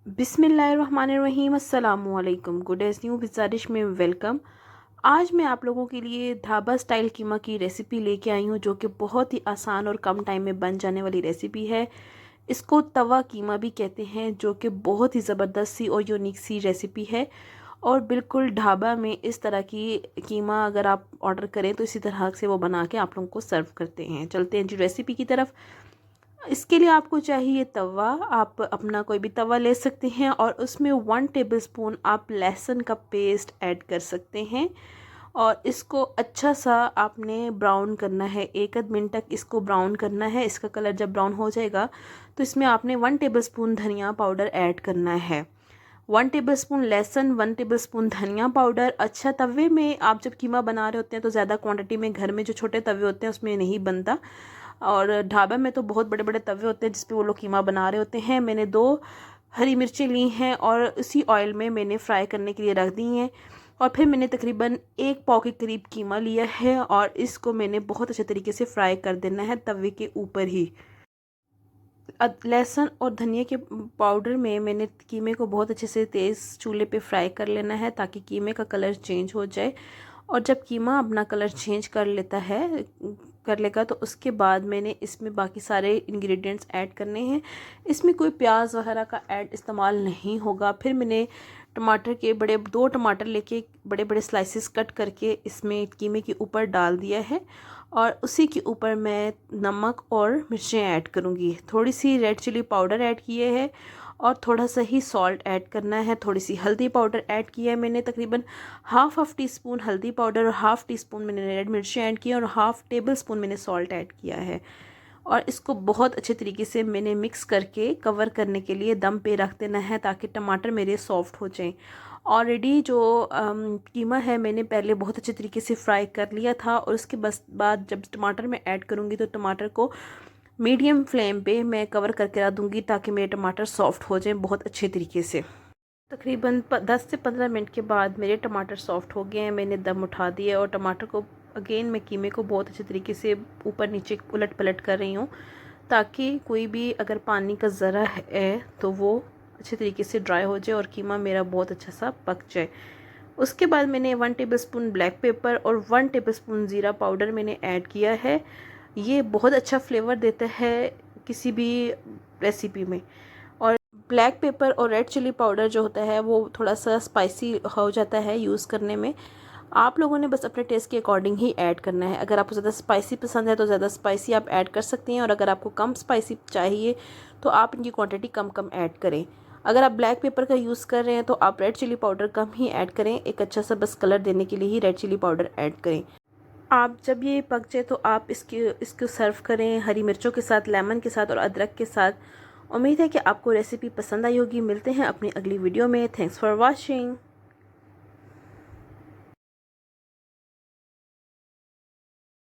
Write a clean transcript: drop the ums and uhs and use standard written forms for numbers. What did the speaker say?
बिस्मिल्लाहिर्रहमानिर्रहीम अस्सलामुअलैकुम। Good edge new pizza dish में वेलकम। आज मैं आप लोगों के लिए ढाबा स्टाइल कीमा की रेसिपी लेके आई हूँ, जो कि बहुत ही आसान और कम टाइम में बन जाने वाली रेसिपी है। इसको तवा कीमा भी कहते हैं, जो कि बहुत ही ज़बरदस्त सी और यूनिक सी रेसिपी है। और बिल्कुल ढाबा में इस तरह की कीमा अगर आप ऑर्डर करें तो इसी तरह से वो बना के आप लोगों को सर्व करते हैं। चलते हैं जी रेसिपी की तरफ। इसके लिए आपको चाहिए तवा। आप अपना कोई भी तवा ले सकते हैं और उसमें 1 टेबलस्पून आप लहसुन का पेस्ट ऐड कर सकते हैं। और इसको अच्छा सा आपने ब्राउन करना है, 1 आध मिनट तक इसको ब्राउन करना है। इसका कलर जब ब्राउन हो जाएगा तो इसमें आपने 1 टेबलस्पून धनिया पाउडर ऐड करना है। 1 टेबलस्पून लहसुन, 1 टेबलस्पून धनिया पाउडर। अच्छा, तवे में आप जब कीमा बना रहे होते हैं तो ज़्यादा क्वांटिटी में घर में जो छोटे तवे होते हैं उसमें नहीं बनता, और ढाबा में तो बहुत बड़े बड़े तवे होते हैं जिस पे वो लोग कीमा बना रहे होते हैं। मैंने 2 हरी मिर्चें ली हैं और उसी ऑयल में मैंने फ्राई करने के लिए रख दी हैं। और फिर मैंने तकरीबन 1 पाव के करीब कीमा लिया है और इसको मैंने बहुत अच्छे तरीके से फ्राई कर देना है तवे के ऊपर ही। लहसुन और धनिया के पाउडर में मैंने कीमे को बहुत अच्छे से तेज़ चूल्हे पे फ्राई कर लेना है ताकि कीमे का कलर चेंज हो जाए। और जब कीमा अपना कलर चेंज कर लेगा तो उसके बाद मैंने इसमें बाकी सारे इंग्रेडिएंट्स ऐड करने हैं। इसमें कोई प्याज वगैरह का ऐड इस्तेमाल नहीं होगा। फिर मैंने टमाटर के 2 टमाटर लेके बड़े बड़े स्लाइसेस कट करके इसमें कीमे के ऊपर डाल दिया है। और उसी के ऊपर मैं नमक और मिर्चें ऐड करूँगी। थोड़ी सी रेड चिली पाउडर ऐड किए है और थोड़ा सा ही सॉल्ट ऐड करना है। थोड़ी सी हल्दी पाउडर ऐड किया है मैंने, तकरीबन हाफ टी स्पून हल्दी पाउडर और हाफ टी स्पून मैंने रेड मिर्चें ऐड की और हाफ टेबल स्पून मैंने सॉल्ट ऐड किया है। और इसको बहुत अच्छे तरीके से मैंने मिक्स करके कवर करने के लिए दम पे रख देना है ताकि टमाटर मेरे सॉफ्ट हो जाएं। ऑलरेडी जो कीमा है मैंने पहले बहुत अच्छे तरीके से फ्राई कर लिया था, और उसके बाद जब टमाटर में ऐड करूँगी तो टमाटर को मीडियम फ्लेम पे मैं कवर करके रख दूँगी ताकि मेरे टमाटर सॉफ्ट हो जाएं बहुत अच्छे तरीके से। तकरीबन 10 से 15 मिनट के बाद मेरे टमाटर सॉफ्ट हो गए हैं। मैंने दम उठा दिया और टमाटर को अगेन मैं कीमे को बहुत अच्छे तरीके से ऊपर नीचे उलट पलट कर रही हूँ ताकि कोई भी अगर पानी का ज़रा है तो वो अच्छे तरीके से ड्राई हो जाए और कीमा मेरा बहुत अच्छा सा पक जाए। उसके बाद मैंने 1 टेबलस्पून ब्लैक पेपर और 1 टेबलस्पून ज़ीरा पाउडर मैंने ऐड किया है। ये बहुत अच्छा फ्लेवर देता है किसी भी रेसिपी में। और ब्लैक पेपर और रेड चिली पाउडर जो होता है वो थोड़ा सा स्पाइसी हो जाता है यूज़ करने में। आप लोगों ने बस अपने टेस्ट के अकॉर्डिंग ही ऐड करना है। अगर आपको ज़्यादा स्पाइसी पसंद है तो ज़्यादा स्पाइसी आप ऐड कर सकती हैं, और अगर आपको कम स्पाइसी चाहिए तो आप इनकी क्वांटिटी कम कम ऐड करें। अगर आप ब्लैक पेपर का यूज़ कर रहे हैं तो आप रेड चिली पाउडर कम ही ऐड करें। एक अच्छा सा बस कलर देने के लिए ही रेड चिली पाउडर ऐड करें। आप जब ये पक जाए तो आप इसको सर्व करें हरी मिर्चों के साथ, लेमन के साथ और अदरक के साथ। उम्मीद है कि आपको रेसिपी पसंद आई होगी। मिलते हैं अपनी अगली वीडियो में। Thanks for watching.